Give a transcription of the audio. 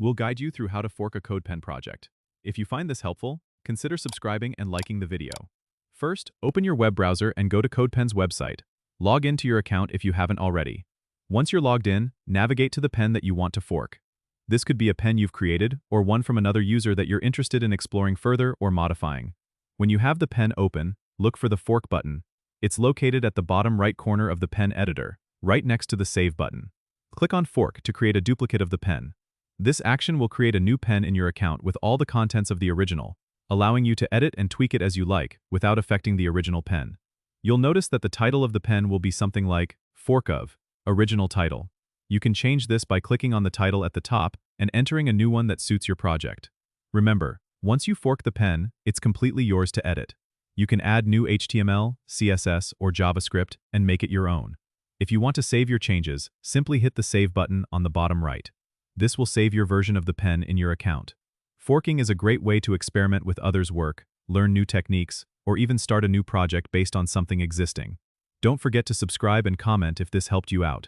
We'll guide you through how to fork a CodePen project. If you find this helpful, consider subscribing and liking the video. First, open your web browser and go to CodePen's website. Log into your account if you haven't already. Once you're logged in, navigate to the pen that you want to fork. This could be a pen you've created or one from another user that you're interested in exploring further or modifying. When you have the pen open, look for the Fork button. It's located at the bottom right corner of the pen editor, right next to the Save button. Click on Fork to create a duplicate of the pen. This action will create a new pen in your account with all the contents of the original, allowing you to edit and tweak it as you like without affecting the original pen. You'll notice that the title of the pen will be something like Fork of, Original Title. You can change this by clicking on the title at the top and entering a new one that suits your project. Remember, once you fork the pen, it's completely yours to edit. You can add new HTML, CSS, or JavaScript and make it your own. If you want to save your changes, simply hit the Save button on the bottom right. This will save your version of the pen in your account. Forking is a great way to experiment with others' work, learn new techniques, or even start a new project based on something existing. Don't forget to subscribe and comment if this helped you out.